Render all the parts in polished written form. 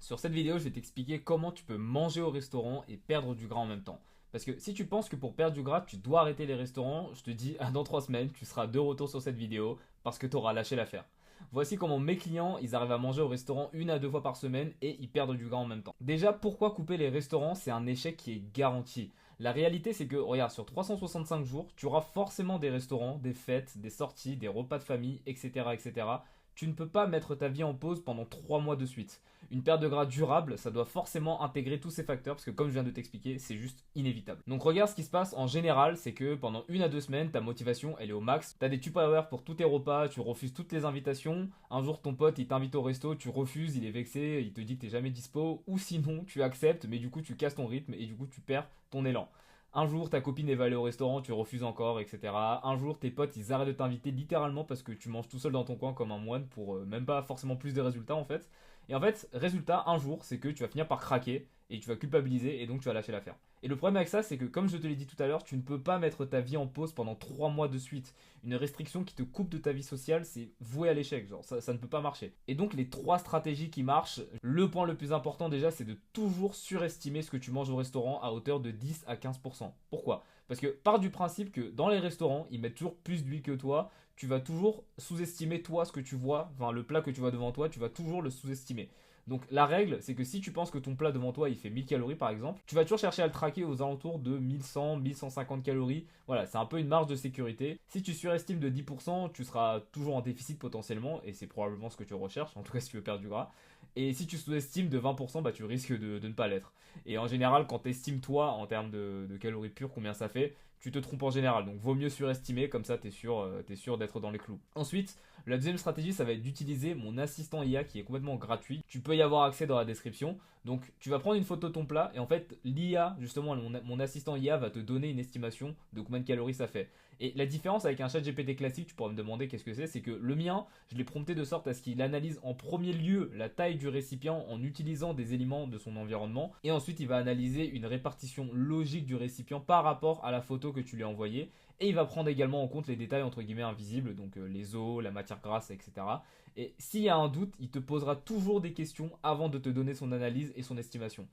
Sur cette vidéo, je vais t'expliquer comment tu peux manger au restaurant et perdre du gras en même temps. Parce que si tu penses que pour perdre du gras, tu dois arrêter les restaurants, je te dis, dans 3 semaines, tu seras de retour sur cette vidéo parce que tu auras lâché l'affaire. Voici comment mes clients, ils arrivent à manger au restaurant 1 à 2 fois par semaine et ils perdent du gras en même temps. Déjà, pourquoi couper les restaurants? C'est un échec qui est garanti. La réalité, c'est que, regarde, sur 365 jours, tu auras forcément des restaurants, des fêtes, des sorties, des repas de famille, etc., etc. Tu ne peux pas mettre ta vie en pause pendant 3 mois de suite. Une perte de gras durable, ça doit forcément intégrer tous ces facteurs parce que comme je viens de t'expliquer, c'est juste inévitable. Donc regarde ce qui se passe en général, c'est que pendant 1 à 2 semaines, ta motivation elle est au max. T'as des Tupperware pour tous tes repas, tu refuses toutes les invitations. Un jour ton pote il t'invite au resto, tu refuses, il est vexé, il te dit que t'es jamais dispo. Ou sinon tu acceptes, mais du coup tu casses ton rythme et du coup tu perds ton élan. Un jour, ta copine va aller au restaurant, tu refuses encore, etc. Un jour, tes potes, ils arrêtent de t'inviter littéralement parce que tu manges tout seul dans ton coin comme un moine pour même pas forcément plus de résultats en fait. Et en fait, résultat, un jour, c'est que tu vas finir par craquer et tu vas culpabiliser et donc tu vas lâcher l'affaire. Et le problème avec ça, c'est que comme je te l'ai dit tout à l'heure, tu ne peux pas mettre ta vie en pause pendant 3 mois de suite. Une restriction qui te coupe de ta vie sociale, c'est voué à l'échec, genre ça ne peut pas marcher. Et donc les 3 stratégies qui marchent, le point le plus important déjà, c'est de toujours surestimer ce que tu manges au restaurant à hauteur de 10 à 15%. Pourquoi? Parce que part du principe que dans les restaurants, ils mettent toujours plus d'huile que toi, tu vas toujours sous-estimer toi ce que tu vois, enfin le plat que tu vois devant toi, tu vas toujours le sous-estimer. Donc la règle, c'est que si tu penses que ton plat devant toi il fait 1000 calories par exemple, tu vas toujours chercher à le traquer aux alentours de 1100, 1150 calories. Voilà, c'est un peu une marge de sécurité. Si tu surestimes de 10%, tu seras toujours en déficit potentiellement, et c'est probablement ce que tu recherches, en tout cas si tu veux perdre du gras. Et si tu sous-estimes de 20%, bah, tu risques de ne pas l'être. Et en général, quand tu estimes toi en termes de calories pures combien ça fait, tu te trompes en général. Donc vaut mieux surestimer, comme ça t'es sûr d'être dans les clous. Ensuite, la deuxième stratégie, ça va être d'utiliser mon assistant IA qui est complètement gratuit. Tu peux y avoir accès dans la description. Donc tu vas prendre une photo de ton plat et en fait l'IA, justement mon assistant IA va te donner une estimation de combien de calories ça fait. Et la différence avec un chat GPT classique, tu pourras me demander qu'est-ce que c'est que le mien, je l'ai prompté de sorte à ce qu'il analyse en premier lieu la taille du récipient en utilisant des éléments de son environnement et ensuite il va analyser une répartition logique du récipient par rapport à la photo que tu lui as envoyée et il va prendre également en compte les détails entre guillemets invisibles, donc les os, la matière grasse, etc. Et s'il y a un doute, il te posera toujours des questions avant de te donner son analyse et son estimation.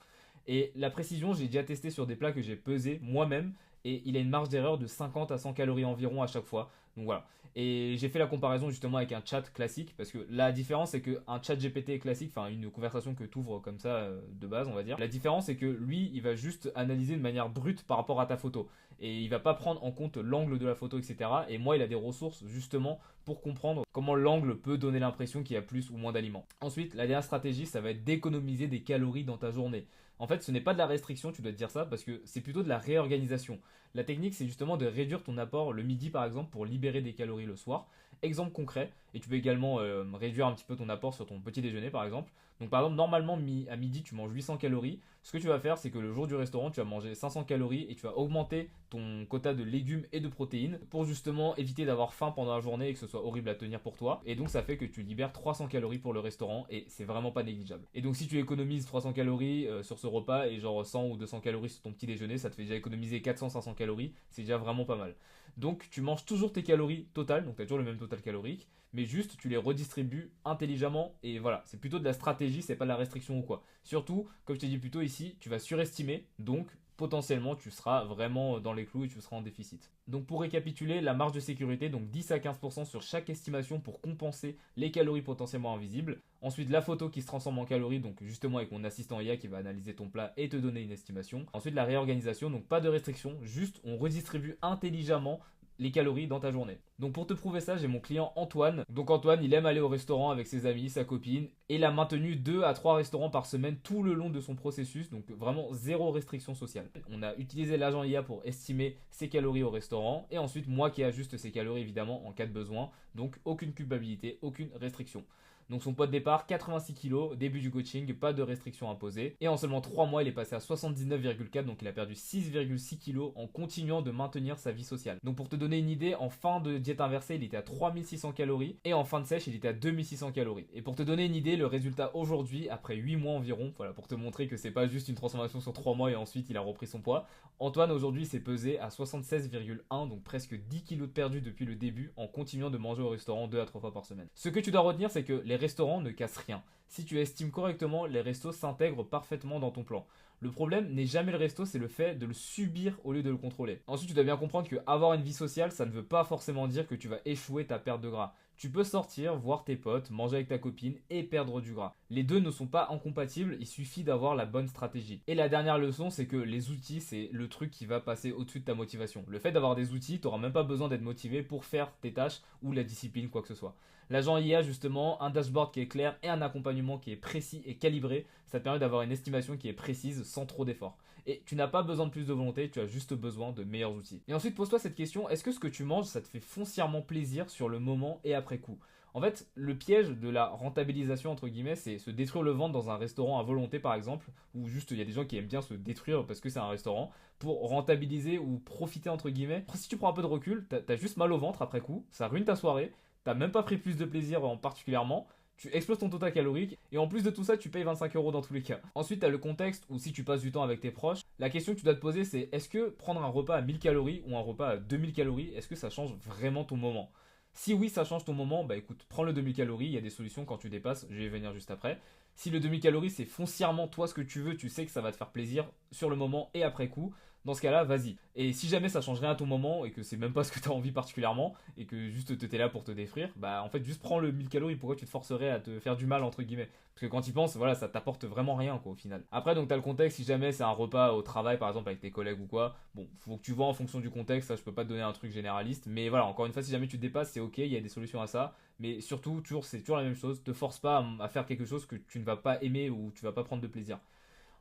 Et la précision, j'ai déjà testé sur des plats que j'ai pesés moi-même et il a une marge d'erreur de 50 à 100 calories environ à chaque fois. Donc voilà. Et j'ai fait la comparaison justement avec un chat classique parce que la différence c'est qu'un chat GPT classique, enfin une conversation que tu ouvres comme ça de base, on va dire, la différence c'est que lui il va juste analyser de manière brute par rapport à ta photo et il va pas prendre en compte l'angle de la photo, etc. Et moi il a des ressources justement pour comprendre comment l'angle peut donner l'impression qu'il y a plus ou moins d'aliments. Ensuite, la dernière stratégie ça va être d'économiser des calories dans ta journée. En fait, ce n'est pas de la restriction, tu dois te dire ça, parce que c'est plutôt de la réorganisation. La technique, c'est justement de réduire ton apport le midi, par exemple, pour libérer des calories le soir. Exemple concret, et tu peux également réduire un petit peu ton apport sur ton petit déjeuner, par exemple. Donc, par exemple, normalement, à midi, tu manges 800 calories. Ce que tu vas faire, c'est que le jour du restaurant, tu vas manger 500 calories et tu vas augmenter ton quota de légumes et de protéines pour justement éviter d'avoir faim pendant la journée et que ce soit horrible à tenir pour toi. Et donc, ça fait que tu libères 300 calories pour le restaurant et c'est vraiment pas négligeable. Et donc, si tu économises 300 calories sur ce repas et genre 100 ou 200 calories sur ton petit déjeuner, ça te fait déjà économiser 400-500 calories. C'est déjà vraiment pas mal. Donc, tu manges toujours tes calories totales, donc tu as toujours le même total calorique, mais juste tu les redistribues intelligemment et voilà, c'est plutôt de la stratégie, c'est pas de la restriction ou quoi. Surtout, comme je t'ai dit plus tôt ici, tu vas surestimer, donc potentiellement tu seras vraiment dans les clous et tu seras en déficit. Donc pour récapituler, la marge de sécurité, donc 10 à 15% sur chaque estimation pour compenser les calories potentiellement invisibles. Ensuite la photo qui se transforme en calories, donc justement avec mon assistant IA qui va analyser ton plat et te donner une estimation. Ensuite la réorganisation, donc pas de restriction, juste on redistribue intelligemment les calories dans ta journée. Donc pour te prouver ça, j'ai mon client Antoine. Donc Antoine, il aime aller au restaurant avec ses amis, sa copine, et il a maintenu 2 à 3 restaurants par semaine tout le long de son processus, donc vraiment zéro restriction sociale. On a utilisé l'agent IA pour estimer ses calories au restaurant, et ensuite moi qui ajuste ses calories évidemment en cas de besoin, donc aucune culpabilité, aucune restriction. Donc son poids de départ, 86 kg, début du coaching, pas de restriction imposée. Et en seulement 3 mois, il est passé à 79,4, donc il a perdu 6,6 kg en continuant de maintenir sa vie sociale. Donc pour te donner une idée, en fin de diète inversée, il était à 3600 calories et en fin de sèche, il était à 2600 calories. Et pour te donner une idée, le résultat aujourd'hui, après 8 mois environ, voilà, pour te montrer que c'est pas juste une transformation sur 3 mois et ensuite il a repris son poids, Antoine aujourd'hui s'est pesé à 76,1, donc presque 10 kg de perdu depuis le début en continuant de manger au restaurant 2 à 3 fois par semaine. Ce que tu dois retenir, c'est que les les restaurants ne cassent rien. Si tu estimes correctement, les restos s'intègrent parfaitement dans ton plan. Le problème n'est jamais le resto, c'est le fait de le subir au lieu de le contrôler. Ensuite, tu dois bien comprendre que avoir une vie sociale, ça ne veut pas forcément dire que tu vas échouer ta perte de gras. Tu peux sortir, voir tes potes, manger avec ta copine et perdre du gras. Les deux ne sont pas incompatibles, il suffit d'avoir la bonne stratégie. Et la dernière leçon, c'est que les outils, c'est le truc qui va passer au-dessus de ta motivation. Le fait d'avoir des outils, tu n'auras même pas besoin d'être motivé pour faire tes tâches ou la discipline, quoi que ce soit. L'agent IA, justement, un dashboard qui est clair et un accompagnement qui est précis et calibré, ça te permet d'avoir une estimation qui est précise sans trop d'efforts. Et tu n'as pas besoin de plus de volonté, tu as juste besoin de meilleurs outils. Et ensuite, pose-toi cette question, est-ce que ce que tu manges, ça te fait foncièrement plaisir sur le moment et après coup? En fait, le piège de la rentabilisation, entre guillemets, c'est se détruire le ventre dans un restaurant à volonté, par exemple, où juste il y a des gens qui aiment bien se détruire parce que c'est un restaurant, pour rentabiliser ou profiter, entre guillemets. Si tu prends un peu de recul, t'as juste mal au ventre après coup, ça ruine ta soirée, t'as même pas pris plus de plaisir en particulièrement, tu exploses ton total calorique et en plus de tout ça, tu payes 25 € dans tous les cas. Ensuite, tu as le contexte où si tu passes du temps avec tes proches, la question que tu dois te poser c'est est-ce que prendre un repas à 1000 calories ou un repas à 2000 calories, est-ce que ça change vraiment ton moment? Si oui, ça change ton moment, bah écoute, prends le 2000 calories, il y a des solutions quand tu dépasses, je vais y venir juste après. Si le 2000 calories c'est foncièrement toi ce que tu veux, tu sais que ça va te faire plaisir sur le moment et après coup, dans ce cas-là, vas-y. Et si jamais ça change rien à ton moment et que c'est même pas ce que tu as envie particulièrement et que juste t'es là pour te défrir, bah en fait juste prends le 1000 calories, pourquoi tu te forcerais à te faire du mal entre guillemets? Parce que quand tu penses, voilà, ça t'apporte vraiment rien quoi au final. Après donc t'as le contexte, si jamais c'est un repas au travail par exemple avec tes collègues ou quoi, bon, faut que tu vois en fonction du contexte, ça je peux pas te donner un truc généraliste, mais voilà, encore une fois si jamais tu te dépasses, c'est ok, il y a des solutions à ça, mais surtout toujours c'est toujours la même chose, te force pas à faire quelque chose que tu ne vas pas aimer ou tu vas pas prendre de plaisir.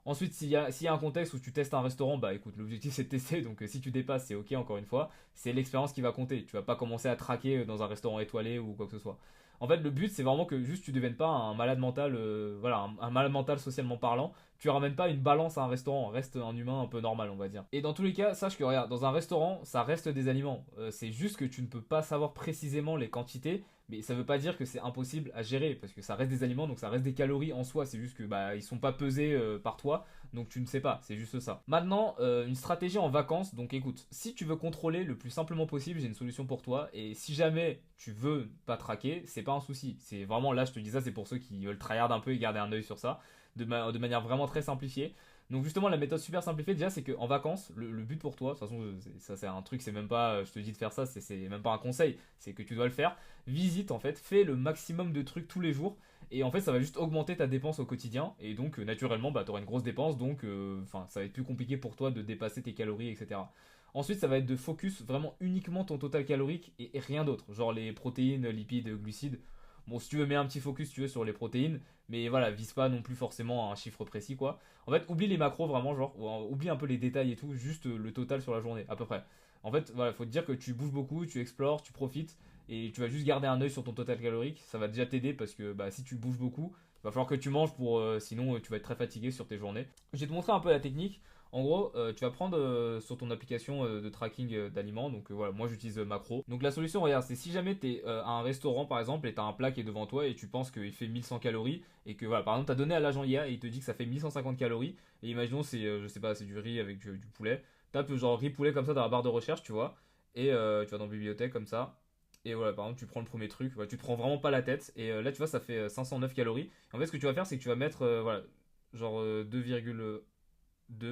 Ensuite, s'il y a un contexte où tu testes un restaurant, bah écoute, l'objectif c'est de tester, donc si tu dépasses, c'est ok, encore une fois, c'est l'expérience qui va compter. Tu vas pas commencer à traquer dans un restaurant étoilé ou quoi que ce soit. En fait, le but c'est vraiment que juste tu deviennes pas un malade mental, voilà, un malade mental socialement parlant. Tu ramènes pas une balance à un restaurant, reste un humain un peu normal, on va dire. Et dans tous les cas, sache que regarde, dans un restaurant, ça reste des aliments. C'est juste que tu ne peux pas savoir précisément les quantités, mais ça veut pas dire que c'est impossible à gérer, parce que ça reste des aliments, donc ça reste des calories en soi. C'est juste que bah ils sont pas pesés par toi, donc tu ne sais pas. C'est juste ça. Maintenant, une stratégie en vacances. Donc écoute, si tu veux contrôler le plus simplement possible, j'ai une solution pour toi. Et si jamais tu veux pas traquer, c'est pas un souci. C'est vraiment là, je te dis ça, c'est pour ceux qui veulent tryhard un peu et garder un œil sur ça, de manière vraiment très simplifiée. Donc justement la méthode super simplifiée déjà c'est qu'en vacances le but pour toi, de toute façon ça c'est un truc, c'est même pas je te dis de faire ça, c'est même pas un conseil, c'est que tu dois le faire, visite en fait, fais le maximum de trucs tous les jours et en fait ça va juste augmenter ta dépense au quotidien et donc naturellement bah, tu auras une grosse dépense donc ça va être plus compliqué pour toi de dépasser tes calories etc. Ensuite ça va être de focus vraiment uniquement ton total calorique et rien d'autre, genre les protéines, lipides, glucides. Bon, si tu veux, mets un petit focus, si tu veux, sur les protéines, mais voilà, vise pas non plus forcément à un chiffre précis, quoi. En fait, oublie les macros vraiment, genre, oublie un peu les détails et tout, juste le total sur la journée, à peu près. En fait, voilà, faut te dire que tu bouges beaucoup, tu explores, tu profites, et tu vas juste garder un œil sur ton total calorique, ça va déjà t'aider parce que bah, si tu bouges beaucoup, il va falloir que tu manges pour, sinon tu vas être très fatigué sur tes journées. Je vais te montrer un peu la technique. En gros, tu vas prendre sur ton application de tracking d'aliments, donc voilà, moi j'utilise Macro. Donc la solution, regarde, c'est si jamais tu es à un restaurant par exemple et tu as un plat qui est devant toi et tu penses qu'il fait 1100 calories et que voilà, par exemple tu as donné à l'agent IA et il te dit que ça fait 1150 calories et imaginons c'est, je sais pas, c'est du riz avec du poulet. Tape genre riz poulet comme ça dans la barre de recherche, tu vois, et tu vas dans bibliothèque comme ça. Et voilà, par exemple, tu prends le premier truc, voilà, tu te prends vraiment pas la tête. Et là, tu vois, ça fait 509 calories. En fait, ce que tu vas faire, c'est que tu vas mettre, voilà, genre 2,2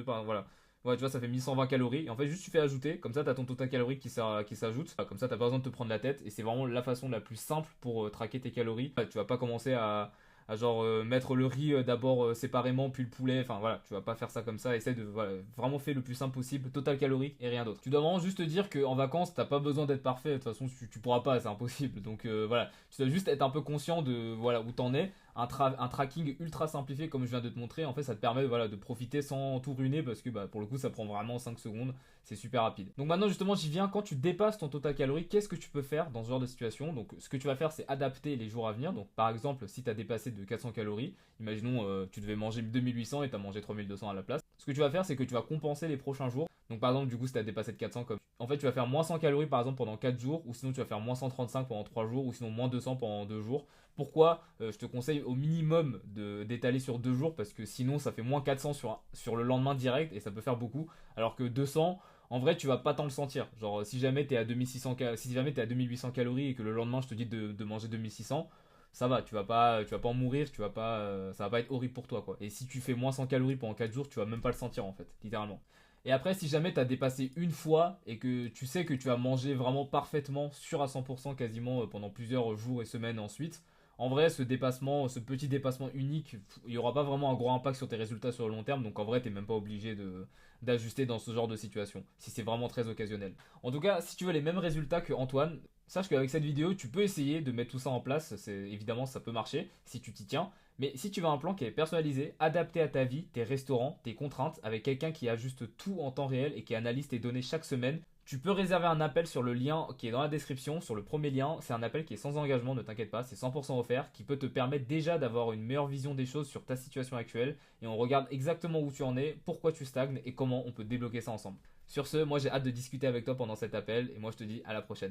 voilà. Ouais, tu vois, ça fait 1120 calories. Et en fait, juste tu fais ajouter, comme ça, tu as ton total calorique qui s'ajoute. Comme ça, t'as pas besoin de te prendre la tête. Et c'est vraiment la façon la plus simple pour traquer tes calories. Tu vas pas commencer à genre mettre le riz d'abord séparément, puis le poulet. Enfin voilà, tu vas pas faire ça comme ça. Essaye de voilà, vraiment faire le plus simple possible, total calorique et rien d'autre. Tu dois vraiment juste te dire qu'en vacances, t'as pas besoin d'être parfait. De toute façon, tu pourras pas, c'est impossible. Donc voilà, tu dois juste être un peu conscient de voilà où t'en es, un tracking ultra simplifié comme je viens de te montrer. En fait, ça te permet voilà, de profiter sans tout ruiner parce que bah, pour le coup, ça prend vraiment 5 secondes. C'est super rapide. Donc maintenant, justement, j'y viens. Quand tu dépasses ton total calorique, qu'est-ce que tu peux faire dans ce genre de situation? Donc, ce que tu vas faire, c'est adapter les jours à venir. Donc, par exemple, si tu as dépassé de 400 calories, imaginons tu devais manger 2800 et tu as mangé 3200 à la place. Ce que tu vas faire, c'est que tu vas compenser les prochains jours. Donc, par exemple, du coup, si tu as dépassé de 400, comme en fait, tu vas faire moins 100 calories par exemple pendant 4 jours, ou sinon tu vas faire moins 135 pendant 3 jours, ou sinon moins 200 pendant 2 jours. Pourquoi je te conseille au minimum d'étaler sur 2 jours parce que sinon ça fait moins 400 sur le lendemain direct et ça peut faire beaucoup. Alors que 200, en vrai, tu vas pas tant le sentir. Genre, si jamais t'es à 2600, si jamais t'es à 2800 calories et que le lendemain je te dis de manger 2600, tu vas pas en mourir, ça va pas être horrible pour toi, quoi. Et si tu fais moins 100 calories pendant 4 jours, tu vas même pas le sentir, en fait, littéralement. Et après, si jamais tu as dépassé une fois et que tu sais que tu as mangé vraiment parfaitement, sûr à 100% quasiment pendant plusieurs jours et semaines ensuite, en vrai, ce dépassement, ce petit dépassement unique, il n'y aura pas vraiment un gros impact sur tes résultats sur le long terme. Donc en vrai, tu n'es même pas obligé d'ajuster dans ce genre de situation, si c'est vraiment très occasionnel. En tout cas, si tu veux les mêmes résultats que Antoine, sache qu'avec cette vidéo, tu peux essayer de mettre tout ça en place. Évidemment, ça peut marcher si tu t'y tiens. Mais si tu veux un plan qui est personnalisé, adapté à ta vie, tes restaurants, tes contraintes, avec quelqu'un qui ajuste tout en temps réel et qui analyse tes données chaque semaine, tu peux réserver un appel sur le lien qui est dans la description, sur le premier lien. C'est un appel qui est sans engagement, ne t'inquiète pas, c'est 100% offert, qui peut te permettre déjà d'avoir une meilleure vision des choses sur ta situation actuelle. Et on regarde exactement où tu en es, pourquoi tu stagnes et comment on peut débloquer ça ensemble. Sur ce, moi j'ai hâte de discuter avec toi pendant cet appel et moi je te dis à la prochaine.